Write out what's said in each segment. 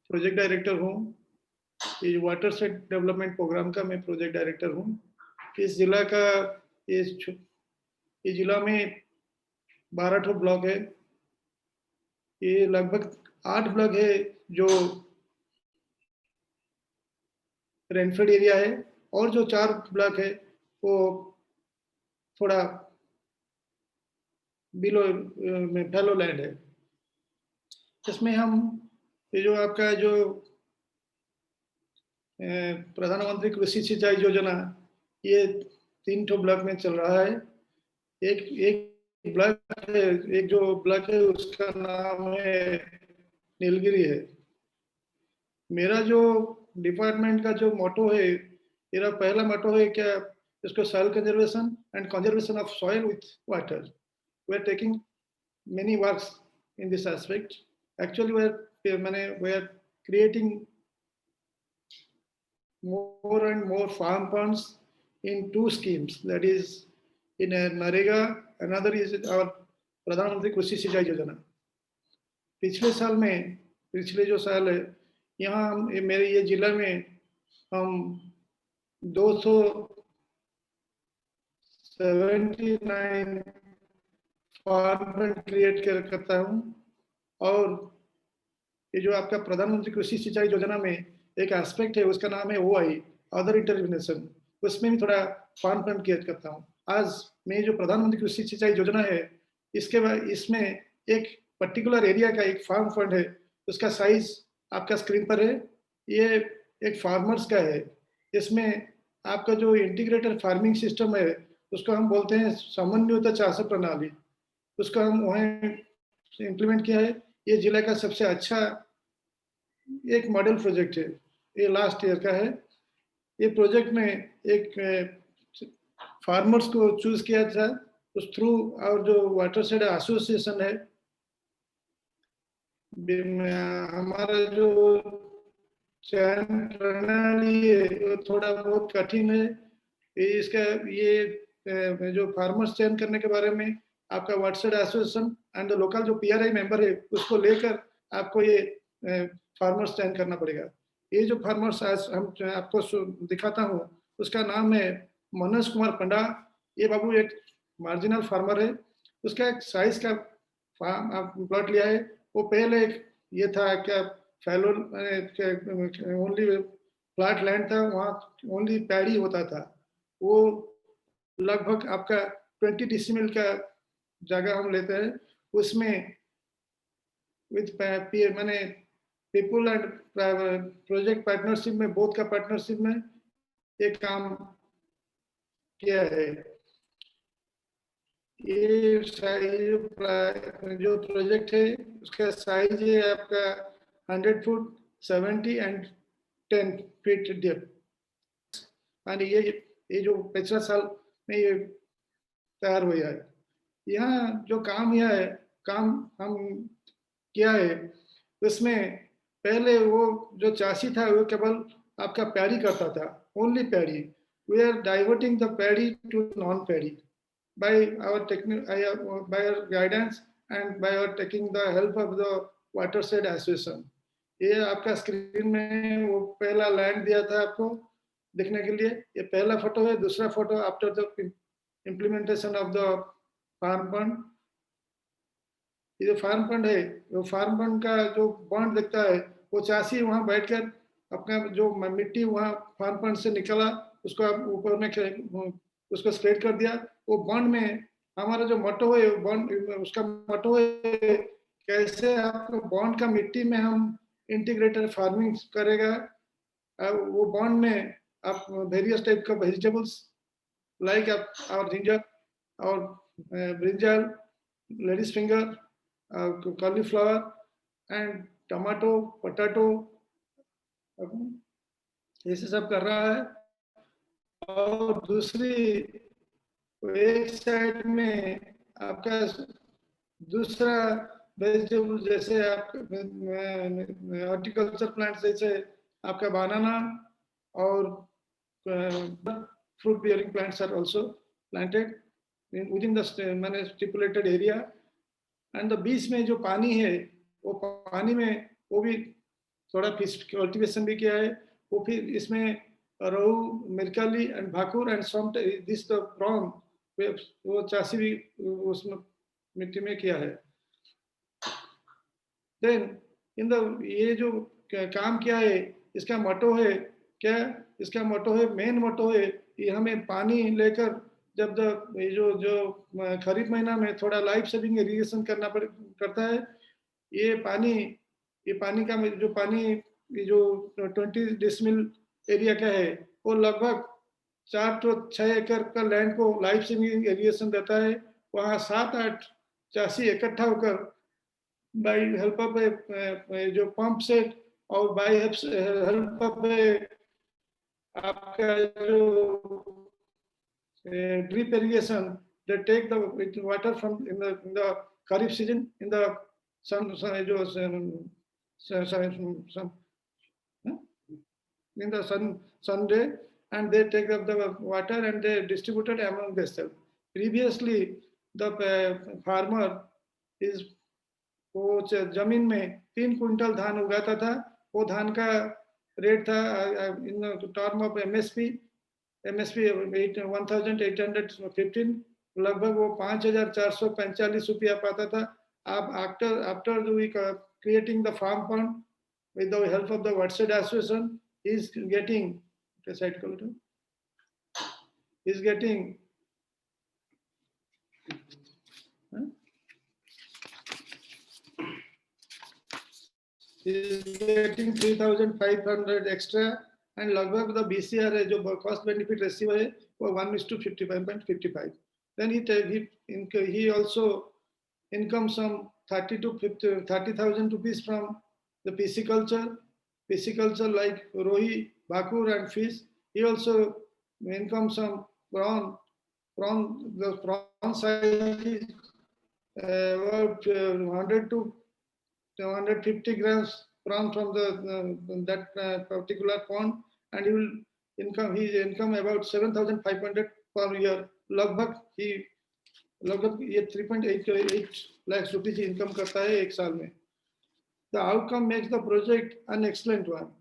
Project director हूँ। ये water set development programme का मैं प्रोजेक्ट डायरेक्टर हूँ। इस जिला का ये जिला में 12 ठो ब्लॉक है। ये लगभग 8 ब्लॉक है जो रेनफेड एरिया है, और जो 4 ब्लॉक है वो थोड़ा बिलो में फैलो लैंड है। इसमें हम ये जो आपका जो प्रधानमंत्री कृषि सिंचाई योजना, ये 3 ठो ब्लॉक में चल रहा है। एक ब्लॉक है, एक जो ब्लॉक है उसका नाम है नीलगिरी है। मेरा जो डिपार्टमेंट का जो मोटो है, मेरा पहला मोटो है क्या, इसको soil conservation and conservation of soil with water. We are taking many works in this aspect. Actually, we are creating more and more farm funds in 2 schemes. That is in NREGA, another is our Pradhan Mantri Krishi Sinchai Yojana. पिछले जो साल है, यहाँ मेरे ये जिला में हम 279 फार्म फंड क्रिएट करता हूँ। और ये जो आपका प्रधानमंत्री कृषि सिंचाई योजना में एक एस्पेक्ट है, उसका नाम है OI, अदर इंटरवेंशन, उसमें भी थोड़ा फार्म फंड क्रिएट करता हूँ। आज मैं जो प्रधानमंत्री कृषि सिंचाई योजना है, इसके बाद इसमें एक पर्टिकुलर एरिया का एक फार्म फंड है, उसका साइज आपका स्क्रीन पर है। ये एक फार्मर्स का है। इसमें आपका जो इंटीग्रेटेड फार्मिंग सिस्टम है, उसको हम बोलते हैं समन्वित चाष प्रणाली, उसको हम वहीं इम्प्लीमेंट किया है। ये जिला का सबसे अच्छा एक मॉडल प्रोजेक्ट है, ये लास्ट ईयर का है। ये प्रोजेक्ट में एक फार्मर्स को चूज किया था उस थ्रू, और जो वाटरशेड एसोसिएशन है, हमारा जो चयन प्रणाली है वो थोड़ा बहुत कठिन है। इसका ये जो फार्मर्स चयन करने के बारे में आपका watershed association and the local जो PRI मेंबर है, उसको लेकर आपको ये फार्मर्स चयन करना पड़ेगा। ये जो फार्मर्स आज हम आपको दिखाता हूँ, उसका नाम है मनोज कुमार पंडा। ये बाबू एक मार्जिनल फार्मर है। उसका एक साइज का प्लॉट लिया है। वो पहले ये था क्या, फैलो ओनली फ्लैट लैंड था, वहाँ ओनली पैडी होता था। वो लगभग आपका 20 डेसिमल का जगह हम लेते हैं। उसमें विद मैंने पीपल एंड प्रोजेक्ट पार्टनरशिप में, बोथ का पार्टनरशिप में एक काम किया है। ये जो प्रोजेक्ट है उसका साइज है आपका 100 फुट 70 एंड 10 फीट डेप्थ। और ये जो पिछला साल में ये तैयार हुआ है। यहाँ जो काम हम किया है, उसमें पहले वो जो चासी था वो केवल आपका पैडी करता था, only paddy. We are diverting the paddy to non paddy by our guidance and by our taking the help of the watershed association. ये आपका स्क्रीन में वो पहला लैंड दिया था आपको देखने के लिए। ये पहला फोटो है। दूसरा photo after the implementation of the farm fund. ये जो फार्म फंड है, वो फार्म फंड का जो बॉन्ड दिखता है, वो चासी वहाँ बैठकर अपना जो मिट्टी वहाँ फार्म फंड से निकला, उसको आप ऊपर में उसको स्प्रेड कर दिया। वो बॉन्ड में हमारा जो मोटो है, बॉन्ड उसका मोटो है कैसे आपको बॉन्ड का मिट्टी में हम इंटीग्रेटेड फार्मिंग करेगा। वो बॉन्ड में आप वेरियस टाइप का वेजिटेबल्स लाइक और जिंजर और brinjal, ladies finger, cauliflower and tomato, potato, ऐसे सब कर रहा है। और दूसरी एक साइड में आपका दूसरा वेजिटेबल जैसे आपका हॉर्टिकल्चर प्लांट्स जैसे आपका बनाना और fruit bearing plants are also planted within the stipulated area. and the बीच में जो पानी है, वो पानी में वो भी थोड़ा फिश कल्टीवेशन भी किया है। वो फिर इसमें रोहू, मिरकाली एंड भाकुर and some this the prawn, वो चासी भी उसमें मिट्टी में किया है। देन इन द ये जो काम किया है, इसका मोटो है क्या? इसका मोटो है, मेन मोटो है कि हमें पानी लेकर जब ये जो खरीफ महीना में थोड़ा लाइफ सेविंग इरिगेशन करता है, ये पानी का जो पानी, ये जो 20 डिसमिल एरिया का है, वो लगभग 4 to 6 एकड़ का लैंड को लाइफ सेविंग इरिगेशन देता है। वहाँ 7-8 चासी इकट्ठा होकर बाई हेल्प ऑफ जो पंप सेट और बाई हेल्प ऑफ आपका जो drip irrigation, they take the water from in the Kharif season in the in the Sunday, and they take up the water and they distribute it among themselves. Previously, the farmer is वो जमीन में 3 quintal धान उगाता था। वो धान का rate था इन टर्म ऑफ एमएसपी 1815, लगभग वो 5445 रुपया पाता था। अब after creating the farm fund with the help of the Watershed Association, is getting is getting 3,500 extra, and लगभग the BCR है जो cost benefit ratio है वो 1:55.55. Then he also income some 30,000 rupees from the pisciculture like rohi, bhakur and fish. He also income some prawn. The prawn size is about 100 to 150 grams prawn from that particular pond, and his income about 7,500 per year. लगभग ये 3.8 lakhs rupees income करता है एक साल में. The outcome makes the project an excellent one.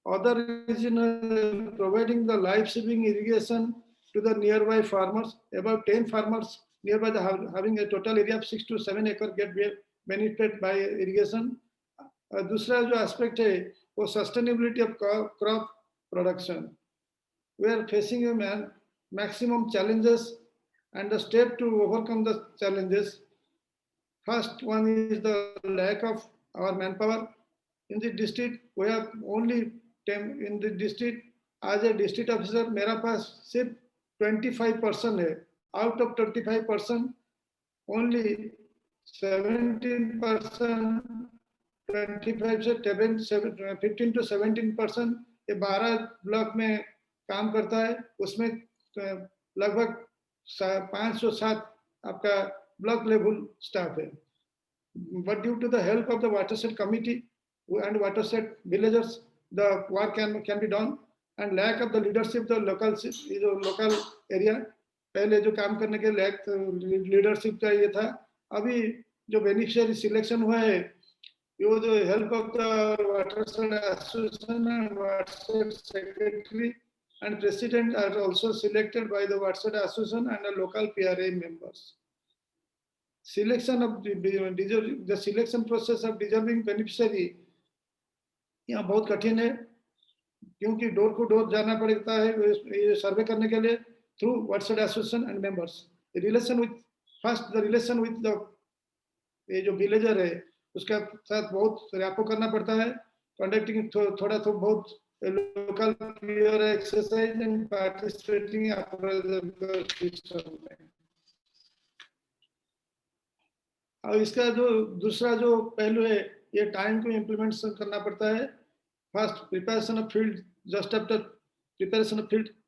Other is in providing the life-saving irrigation to the nearby farmers. About 10 farmers nearby having a total area of 6 to 7 acres get benefit by irrigation. दूसरा जो aspect है वो sustainability of crop production. We are facing a maximum challenges, and the step to overcome the challenges. First one is the lack of our manpower. In the district, we have only 10 in the district. As a district officer, मेरा पास सिर्फ 25% है. Out of 25%, only 17%, 25 से 15 to 17% ये 12 block में काम करता है. उसमें लगभग 507 आपका block level staff है. But due to the help of the watershed committee and watershed villagers, the work can be done, and lack of the leadership, the local area, पहले जो काम करने के lack leadership का ये था. अभी जो beneficiary selection हुआ है, वो जो help of the watershed association and watershed secretary and president are also selected by the watershed association and the local PRA members. Selection of the selection process of deserving beneficiary यहाँ बहुत कठिन है, क्योंकि door to door जाना पड़ता है ये सर्वे करने के लिए through watershed association and members. Relation with the ये जो विलेजर है उसका साथ बहुत रैपो करना पड़ता है. कंडक्टिंग थोड़ा तो बहुत local peer exercise and participating system में. और इसका जो दूसरा जो पहलू है, ये टाइम को इम्प्लीमेंट करना पड़ता है. First, preparation of field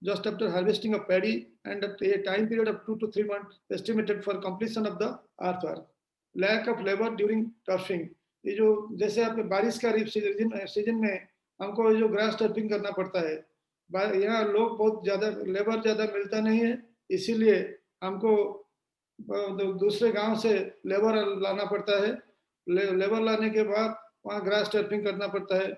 just after harvesting of paddy, and a time period of 2 to 3 months estimated for completion of the earthwork. Lack of labor during turfing. ये जो जैसे आपके बारिश का सीजन में हमको जो ग्रास टर्फिंग करना पड़ता है, यहाँ लोग बहुत लेबर ज़्यादा मिलता नहीं है, इसीलिए हमको दूसरे गांव से लेबर लाना पड़ता है. लेबर लाने के बाद वहाँ ग्रास टर्फिंग करना पड़ता है.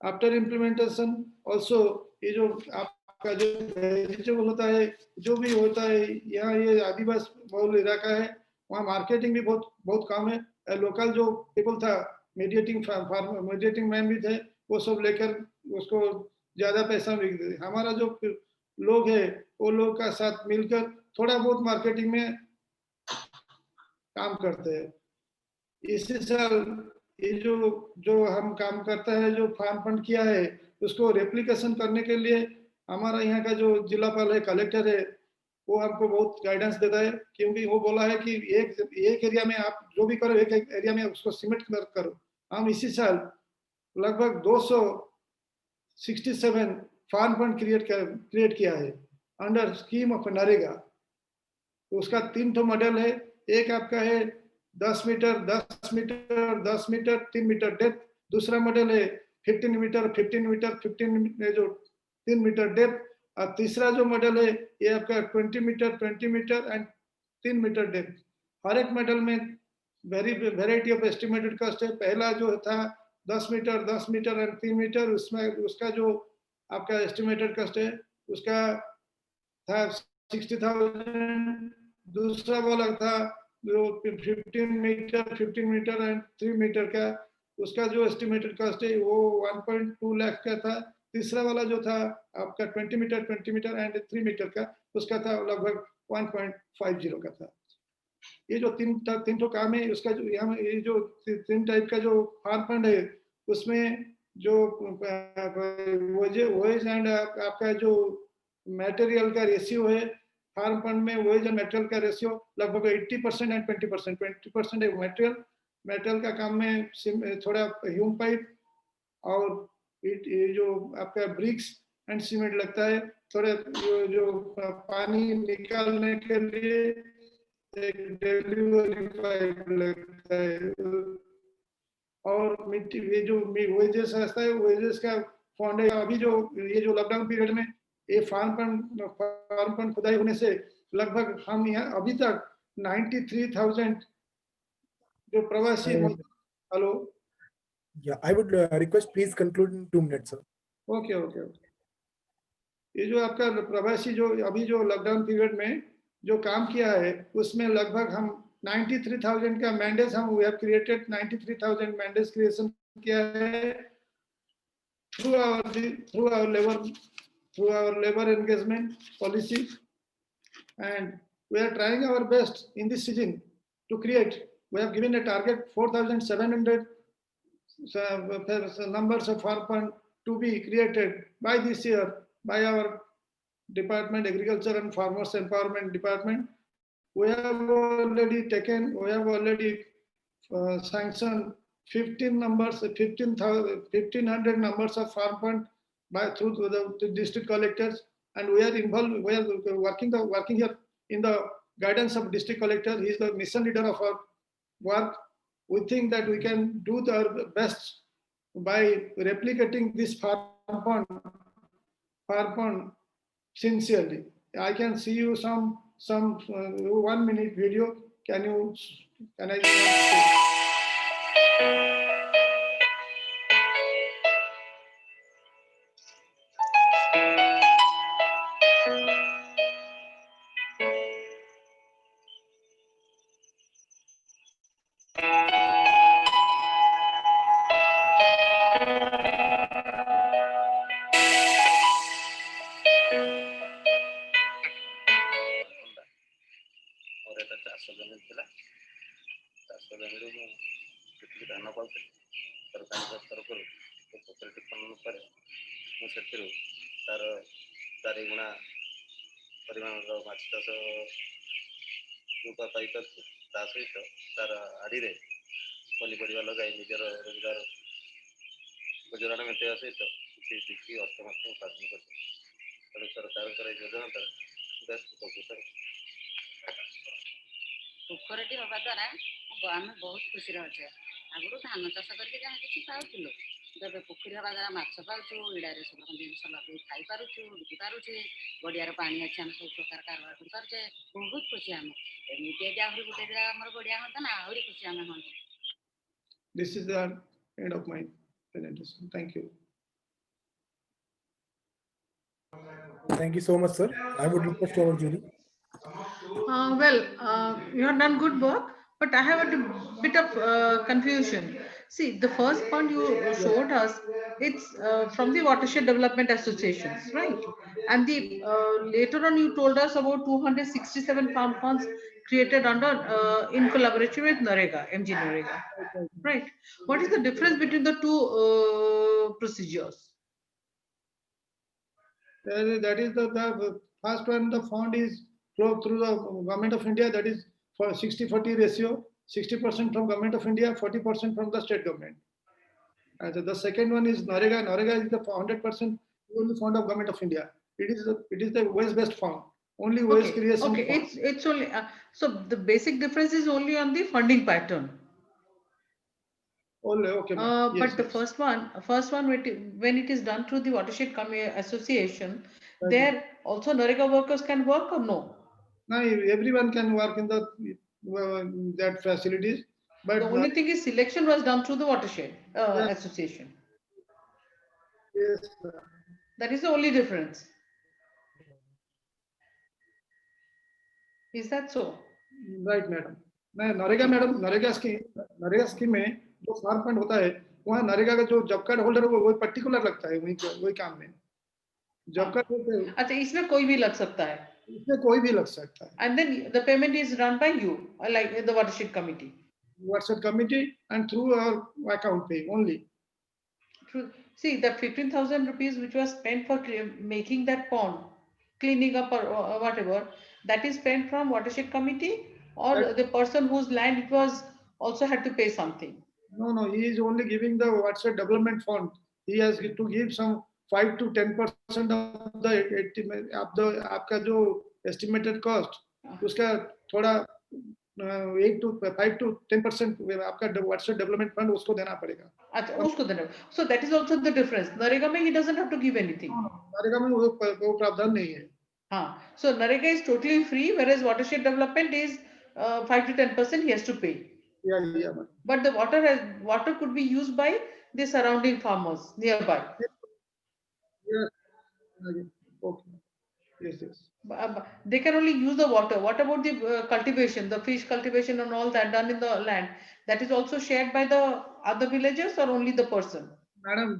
आफ्टर इम्प्लीमेंटेशन ऑल्सो ये जो आपका जो वेजिटेबल होता है, जो भी होता है, यहाँ ये आदिवासी बहुल इलाका है, वहाँ मार्केटिंग भी बहुत बहुत कम है। लोकल जो पीपल था, मीडिएटिंग मैन भी थे, वो सब लेकर उसको ज्यादा पैसा बिक देते। हमारा जो लोग है वो लोग का साथ मिलकर थोड़ा बहुत मार्केटिंग में काम करते हैं। इसी साल ये जो हम काम करता है, जो फार्म फंड किया है, उसको रेप्लिकेशन करने के लिए हमारा यहाँ का जो जिलापाल है, कलेक्टर है, वो हमको बहुत गाइडेंस देता है, क्योंकि वो बोला है कि एक एरिया में आप जो भी करो, एक एरिया में उसको सीमेंट करो। हम इसी साल लगभग 267 फार्म फंड क्रिएट किया है अंडर स्कीम ऑफ नरेगा। तो उसका 3 तो मॉडल है। एक आपका है 10 metre 10 metre 10 metre 3 metre depth. दूसरा मॉडल है 15 मीटर 15 मीटर 15 जो 3 मीटर डेप्थ। और तीसरा जो मॉडल है ये आपका 20 metre 20 metre and 3 metre depth. हर एक मॉडल में वेराइटी ऑफ एस्टिमेटेड कॉस्ट है। पहला जो था 10 मीटर 10 मीटर एंड 3 मीटर, उसमें उसका जो आपका एस्टिमेटेड कॉस्ट है उसका था 60,000। दूसरा वाला था जो 15 मीटर एंड 3 मीटर का, उसका जो एस्टिमेटेड कॉस्ट है वो 1.2 लाख का था। तीसरा वाला जो था आपका 20 मीटर एंड 3 मीटर का, उसका था लगभग 1.50 का था। ये जो तीन तो काम है, उसका जो यहाँ ये जो 3 टाइप का जो फार्म फंड है, उसमें जो वेज एंड आपका जो मटेरियल का रेशियो है, फार्म फंड में वेज एंड मटेरियल का रेशियो लगभग 80% एंड 20%। 20% है मटेरियल का काम में थोड़ा ह्यूम पाइप और ये जो आपका ब्रिक्स एंड सीमेंट लगता है। थोड़े जो पानी निकालने के लिए एक डिलीवरी पाइप लगता है। और मिट्टी ये जो वेजेस रहता है, वेजेस का फंड है। अभी जो ये जो लॉकडाउन पीरियड में ये फार्म फंड खुदाई होने से लगभग हम यहाँ अभी तक 93,000 जो प्रवासी। Hello, Yeah, I would request please conclude in 2 minutes, sir. Okay okay okay. ये जो आपका प्रवासी जो अभी जो लॉकडाउन पीरियड में जो काम किया है, उसमें लगभग हम 93,000 का मैंडेज हम वी हैव क्रिएटेड 93,000 मैंडेज क्रिएशन किया है through our labor engagement policy, and we are trying our best in this season to create. We have given a target 4,700 numbers of farm fund to be created by this year by our department, agriculture and farmers empowerment department. We have already sanctioned 1,500 numbers of farm fund through the district collectors, and we are involved. We are working here in the guidance of district collector. He is the mission leader of our work. We think that we can do our best by replicating this farm fund sincerely. I can see you some 1 minute video. Can I say? तार 4 गुणा परिमाण माछ चाष पाई सहित तार आड़ी पनीपरिया लगे निजर रोजगार गुजराण मेटाइवा सहित किसी बिक्री अर्थ उपार्जन कर सरकार योजना बेस्ट उपकृत। पोखरटी हवा द्वारा आम बहुत खुशी अच्छे। आगुरी धान चाष करके जहाँ किसी पाऊल, तब पोखरी हवा द्वारा माछ पाचु, इड़े सब जिन लगे खाई पार्छु, बिकी पार्चे, गड़ियार पानी अच्छे आम सब प्रकार कारबार कर पार्चे। बहुत खुशी आम एमती आहरी गोटे दिन आम गड़िया हाँ ना आहरी खुशी आम हाँ। This is the end of my presentation. Thank you. Thank you so much, sir. I would request our jury. You have done good work, but I have a bit of confusion. See, the first point you showed us, it's from the Watershed Development Associations, right? And the later on you told us about 267 farm funds created under in collaboration with NREGA, MG NREGA, right? What is the difference between the two procedures? That is the first one, the fund is flow through the government of India, that is for 60-40 ratio, 60% from government of India, 40% from the state government. And the second one is NREGA. NREGA is the 100% only fund of government of India. It is the waste-based fund, only waste creation. Okay, fund. it's only so the basic difference is only on the funding pattern. Only, okay, ma'am. Yes, But the yes. first one when it is done through the Watershed Association, Right. there also NREGA workers can work or no? Now everyone can work in the that facilities, but The only thing is selection was done through the Watershed yes, Association. yes, sir. That is the only difference. Is that so? Right madam. मैं NREGA scheme में जो farm fund होता है वहाँ नरेगा का जो job card holder है वो पर्टिकुलर लगता है वही काम में जॉब कार्ड अच्छा, इसमें कोई भी लग सकता है। इसमें कोई भी लग सकता है। And then the payment is run by you, like the Watershed Committee. Watershed Committee and through our account pay only. See, that 15,000 rupees which was spent for making that pond, cleaning up or whatever, that is spent from Watershed Committee, or the person whose land it was also had to pay something? No, he is only giving the Watershed Development Fund. He has to give some 5 to 10% of the आपका जो estimated cost उसका थोड़ा 8 to 5 to 10% आपका Watershed Development Fund उसको देना पड़ेगा। अच्छा, उसको देना। So that is also the difference. NREGA में he doesn't have to give anything. NREGA में वो प्रावधान नहीं है। हाँ, so NREGA is totally free, whereas Watershed Development is 5 to 10% he has to pay. Yeah. But the water could be used by the surrounding farmers nearby. Yes. Okay. Yes. They can only use the water. What about the cultivation, the fish cultivation and all that done in the land? That is also shared by the other villagers or only the person? Madam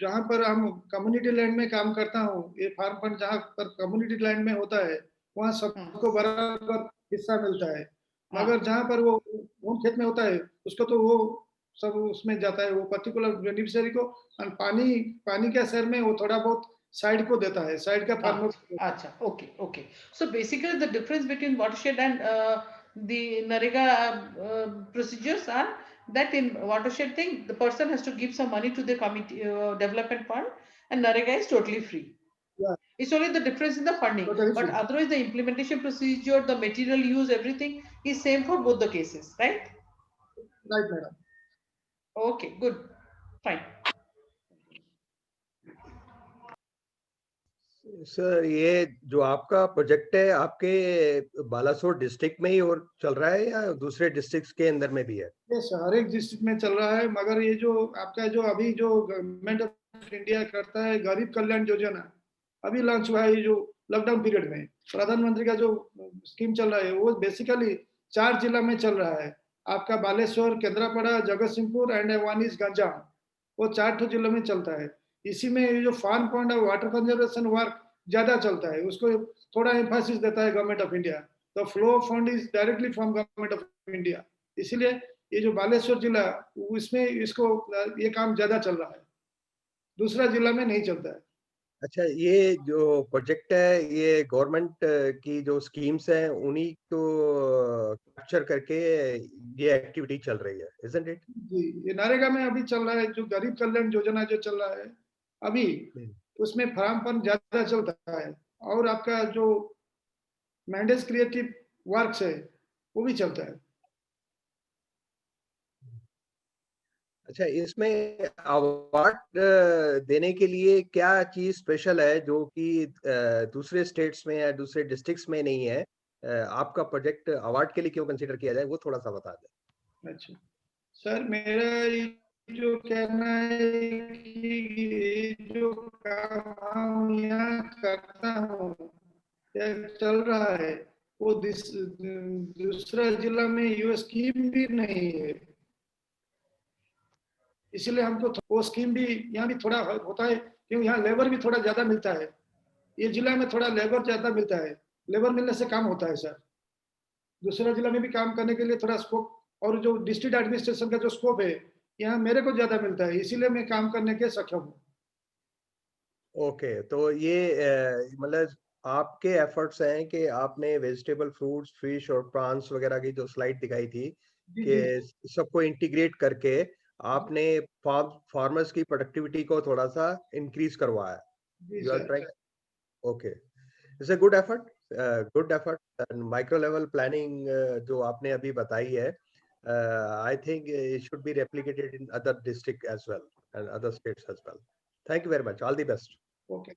जहाँ पर हम community land में काम करता हूँ, ये farm fund जहाँ पर कम्युनिटी लैंड में होता है वहाँ सबको बराबर हिस्सा मिलता है। मगर जहाँ पर वो खेत में होता है उसको तो वो सब उसमें जाता है वो पर्टिकुलर बेनिफिशियरी को, और पानी के असर में वो थोड़ा बहुत साइड को देता है, साइड का फार्मर। अच्छा, okay. So basically the difference between Watershed and the NREGA procedures are that in Watershed thing the person has to give some money to the committee development fund, and NREGA is totally free. Yeah. It's only the difference in the funding, but otherwise the implementation procedure, the material use, everything is same for both the cases, right? Right, madam. Okay, good, fine. Sir, ये जो आपका project है आपके Balasore district में ही और चल रहा है या दूसरे डिस्ट्रिक्ट्स के अंदर में भी है? यस, हर एक डिस्ट्रिक्ट में चल रहा है, मगर ये जो आपका जो अभी जो गवर्नमेंट ऑफ इंडिया करता है गरीब कल्याण योजना अभी लॉन्च हुआ है, ये जो लॉकडाउन पीरियड में प्रधानमंत्री का जो स्कीम चल रहा है वो बेसिकली 4 जिला में चल रहा है। आपका Baleshwar, Kendrapara, Jagatsinghpur and one is Ganjam, वो 4 जिलों में चलता है। इसी में ये जो फार्म पॉन्ड और वाटर कंजर्वेशन वर्क ज्यादा चलता है, उसको थोड़ा एम्फासिस देता है government of India. The flow fund is directly from government of India, इसीलिए ये जो बालेश्वर जिला इसमें इसको ये काम ज्यादा चल रहा है, दूसरा जिला में नहीं चलता है। अच्छा, ये जो प्रोजेक्ट है ये गवर्नमेंट की जो स्कीम्स हैं उन्हीं को कैप्चर करके ये एक्टिविटी चल रही है, isn't it? जी, ये नरेगा में अभी चल रहा है जो गरीब कल्याण योजना जो चल रहा है अभी, उसमें फार्म फंड ज्यादा चलता है और आपका जो मैंडेज क्रिएटिव वर्क्स है वो भी चलता है। अच्छा, इसमें अवार्ड देने के लिए क्या चीज स्पेशल है जो कि दूसरे स्टेट्स में या दूसरे डिस्ट्रिक्ट्स में नहीं है? आपका प्रोजेक्ट अवार्ड के लिए क्यों कंसीडर किया जाए वो थोड़ा सा बता दें। अच्छा सर, मेरा जो कहना है कि जो काम यहाँ चल रहा है वो दूसरा जिला में ये स्कीम भी नहीं है, इसलिए हमको वो स्कीम भी यहाँ भी थोड़ा होता है, क्योंकि यहाँ लेबर भी थोड़ा ज्यादा मिलता है। ये जिला में थोड़ा लेबर ज्यादा मिलता है, लेबर मिलने से काम होता है सर। दूसरा जिला में भी काम करने के लिए थोड़ा स्कोप, और जो डिस्ट्रिक्ट एडमिनिस्ट्रेशन का जो स्कोप है यहाँ मेरे को ज्यादा मिलता है, इसीलिए मैं काम करने के सक्षम हूँ। ओके, तो ये मतलब आपके एफर्ट्स हैं कि आपने वेजिटेबल, फ्रूट्स, फिश और प्रॉन्स वगैरह की जो स्लाइड दिखाई थी जी कि जी सबको इंटीग्रेट करके आपने फार्मर्स की प्रोडक्टिविटी को थोड़ा सा इंक्रीज करवाया। जी you are sir. Trying, okay, it's a good effort, good effort. And micro level planning जो आपने अभी बताई है, I think it should be replicated in other district as well and other states as well. Thank you very much, all the best. Okay.